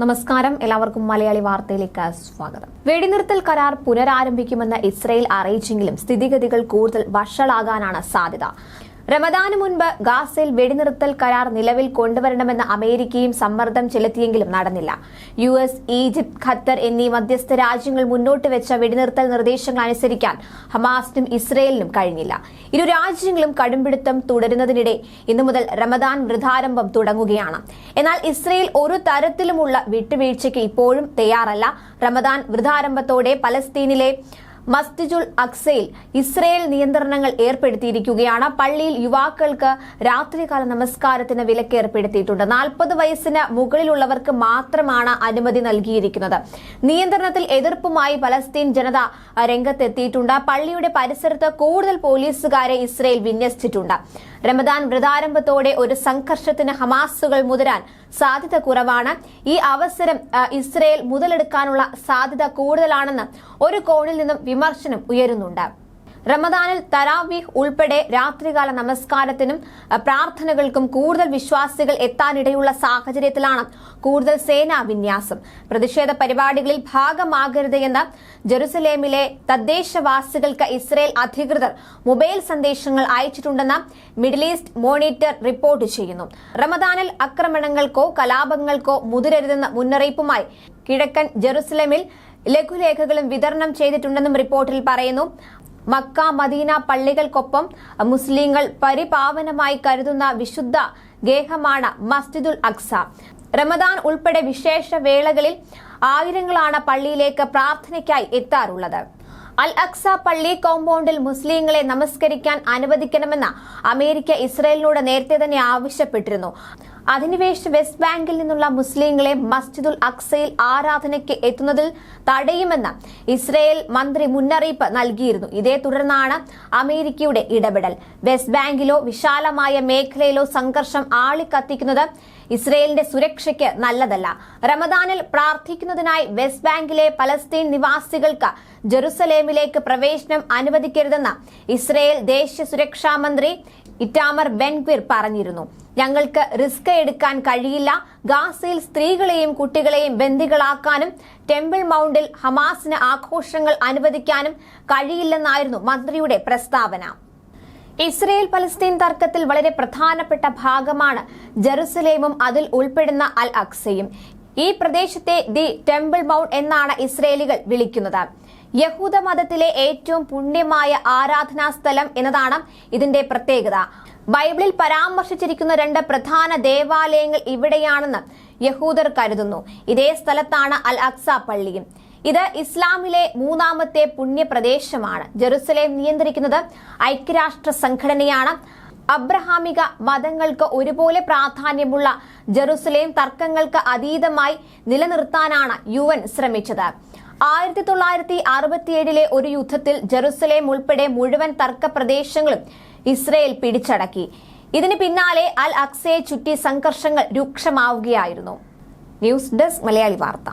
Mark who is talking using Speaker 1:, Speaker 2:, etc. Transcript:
Speaker 1: നമസ്കാരം, എല്ലാവർക്കും മലയാളി വാർത്തയിലേക്ക് സ്വാഗതം. വെടിനിർത്തൽ കരാർ പുനരാരംഭിക്കുമെന്ന് ഇസ്രയേൽ അറിയിച്ചെങ്കിലും സ്ഥിതിഗതികൾ കൂടുതൽ വഷളാകാനാണ് സാധ്യത. റമദാന് മുൻപ് ഗാസയിൽ വെടിനിർത്തൽ കരാർ നിലവിൽ കൊണ്ടുവരണമെന്ന് അമേരിക്കയും സമ്മർദ്ദം ചെലുത്തിയെങ്കിലും നടന്നില്ല. US, ഈജിപ്ത്, ഖത്തർ എന്നീ മധ്യസ്ഥ രാജ്യങ്ങൾ മുന്നോട്ട് വെച്ച വെടിനിർത്തൽ നിർദ്ദേശങ്ങൾ അനുസരിക്കാൻ ഹമാസിനും ഇസ്രയേലിനും കഴിഞ്ഞില്ല. ഇരു രാജ്യങ്ങളും കടുംപിടുത്തം തുടരുന്നതിനിടെ ഇന്നു മുതൽ റമദാൻ വ്രതാരംഭം തുടങ്ങുകയാണ്. എന്നാൽ ഇസ്രയേൽ ഒരു തരത്തിലുമുള്ള വിട്ടുവീഴ്ചയ്ക്ക് ഇപ്പോഴും തയ്യാറല്ല. റമദാൻ വ്രതാരംഭത്തോടെ പലസ്തീനിലെ മസ്ജിദുൽ അക്സയിൽ ഇസ്രയേൽ നിയന്ത്രണങ്ങൾ ഏർപ്പെടുത്തിയിരിക്കുകയാണ്. പള്ളിയിൽ യുവാക്കൾക്ക് രാത്രികാല നമസ്കാരത്തിന് വിലക്ക് ഏർപ്പെടുത്തിയിട്ടുണ്ട്. 40 വയസ്സിന് മുകളിലുള്ളവർക്ക് മാത്രമാണ് അനുമതി നൽകിയിരിക്കുന്നത്. നിയന്ത്രണത്തിൽ എതിർപ്പുമായി പലസ്തീൻ ജനത രംഗത്തെത്തിയിട്ടുണ്ട്. പള്ളിയുടെ പരിസരത്ത് കൂടുതൽ പോലീസുകാരെ ഇസ്രയേൽ വിന്യസിച്ചിട്ടുണ്ട്. റമദാൻ വ്രതാരംഭത്തോടെ ഒരു സംഘർഷത്തിന് ഹമാസുകൾ മുതിരാൻ സാധ്യത കുറവാണ്. ഈ അവസരം ഇസ്രയേൽ മുതലെടുക്കാനുള്ള സാധ്യത കൂടുതലാണെന്ന് ഒരു കോണിൽ നിന്നും വിമർശനം ഉയരുന്നുണ്ട്. റമദാനിൽ തറാവീഹ് ഉൾപ്പെടെ രാത്രികാല നമസ്കാരത്തിനും പ്രാർത്ഥനകൾക്കും കൂടുതൽ വിശ്വാസികൾ എത്താനിടയുള്ള സാഹചര്യത്തിലാണ് കൂടുതൽ സേനാ വിന്യാസം. പ്രതിഷേധ പരിപാടികളിൽ ഭാഗമാകരുത് എന്ന് ജെറുസലേമിലെ തദ്ദേശവാസികൾക്ക് ഇസ്രയേൽ അധികൃതർ മൊബൈൽ സന്ദേശങ്ങൾ അയച്ചിട്ടുണ്ടെന്ന് മിഡിൽ ഈസ്റ്റ് മോണിറ്റർ റിപ്പോർട്ട് ചെയ്യുന്നു. റമദാനിൽ ആക്രമണങ്ങൾക്കോ കലാപങ്ങൾക്കോ മുതിരരുതെന്ന മുന്നറിയിപ്പുമായി കിഴക്കൻ ജെറുസലേമിൽ ലഘുലേഖകളും വിതരണം ചെയ്തിട്ടുണ്ടെന്നും റിപ്പോർട്ടിൽ പറയുന്നു. മക്ക, മദീന പള്ളികൾക്കൊപ്പം മുസ്ലിങ്ങൾ പരിപാവനമായി കരുതുന്ന വിശുദ്ധ ഗേഹമാണ് മസ്ജിദുൽ അക്സ. റമദാൻ ഉൾപ്പെടെ വിശേഷ വേളകളിൽ ആയിരങ്ങളാണ് പള്ളിയിലേക്ക് പ്രാർത്ഥനയ്ക്കായി എത്താറുള്ളത്. അൽ അക്സ പള്ളി കോമ്പൗണ്ടിൽ മുസ്ലിങ്ങളെ നമസ്കരിക്കാൻ അനുവദിക്കണമെന്ന് അമേരിക്ക ഇസ്രയേലിനോട് നേരത്തെ തന്നെ ആവശ്യപ്പെട്ടിരുന്നു. അധിനിവേശ വെസ്റ്റ് ബാങ്കിൽ നിന്നുള്ള മുസ്ലിങ്ങളെ മസ്ജിദുൽ അക്സയിൽ ആരാധനയ്ക്ക് എത്തുന്നതിൽ തടയുമെന്ന് ഇസ്രയേൽ മന്ത്രി മുന്നറിയിപ്പ് നൽകിയിരുന്നു. ഇതേ തുടർന്നാണ് അമേരിക്കയുടെ ഇടപെടൽ. വെസ്റ്റ് ബാങ്കിലോ വിശാലമായ മേഖലയിലോ സംഘർഷം ആളിക്കത്തിക്കുന്നത് ഇസ്രയേലിന്റെ സുരക്ഷയ്ക്ക് നല്ലതല്ല. റമദാനിൽ പ്രാർത്ഥിക്കുന്നതിനായി വെസ്റ്റ് ബാങ്കിലെ പലസ്തീൻ നിവാസികൾക്ക് ജെറുസലേമിലേക്ക് പ്രവേശനം അനുവദിക്കരുതെന്ന് ഇസ്രയേൽ ദേശീയ സുരക്ഷാ മന്ത്രി ഇറ്റാമർ ബെൻഗ്വിർ പറഞ്ഞിരുന്നു. ഞങ്ങൾക്ക് റിസ്ക് എടുക്കാൻ കഴിയില്ല. ഗാസയിൽ സ്ത്രീകളെയും കുട്ടികളെയും ബന്ദികളാക്കാനും ടെമ്പിൾ മൗണ്ടിൽ ഹമാസിന് ആഘോഷങ്ങൾ അനുവദിക്കാനും കഴിയില്ലെന്നായിരുന്നു മന്ത്രിയുടെ പ്രസ്താവന. ഇസ്രയേൽ പലസ്തീൻ തർക്കത്തിൽ വളരെ പ്രധാനപ്പെട്ട ഭാഗമാണ് ജെറുസലേമും അതിൽ ഉൾപ്പെടുന്ന അൽ അക്സയും. ഈ പ്രദേശത്തെ ദി ടെമ്പിൾ മൗണ്ട് എന്നാണ് ഇസ്രയേലികൾ വിളിക്കുന്നത്. യഹൂദ മതത്തിലെ ഏറ്റവും പുണ്യമായ ആരാധനാ സ്ഥലം എന്നതാണ് ഇതിന്റെ പ്രത്യേകത. ബൈബിളിൽ പരാമർശിച്ചിരിക്കുന്ന 2 പ്രധാന ദേവാലയങ്ങൾ ഇവിടെയാണെന്ന് യഹൂദർ കരുതുന്നു. ഇതേ സ്ഥലത്താണ് അൽ അക്സ പള്ളിയും. ഇത് ഇസ്ലാമിലെ 3ാമത്തെ പുണ്യപ്രദേശമാണ്. ജെറുസലേം നിയന്ത്രിക്കുന്നത് ഐക്യരാഷ്ട്ര സംഘടനയാണ്. അബ്രഹാമിക മതങ്ങൾക്ക് ഒരുപോലെ പ്രാധാന്യമുള്ള ജെറുസലേം തർക്കങ്ങൾക്ക് അതീതമായി നിലനിർത്താനാണ് UN ശ്രമിച്ചത്. 1967 ഒരു യുദ്ധത്തിൽ ജെറുസലേം ഉൾപ്പെടെ മുഴുവൻ തർക്ക പ്രദേശങ്ങളും ഇസ്രയേൽ പിടിച്ചടക്കി. ഇതിന് പിന്നാലെ അൽ അക്സയെ ചുറ്റി സംഘർഷങ്ങൾ രൂക്ഷമാവുകയായിരുന്നു. ന്യൂസ് ഡെസ്ക് മലയാളി വാർത്ത.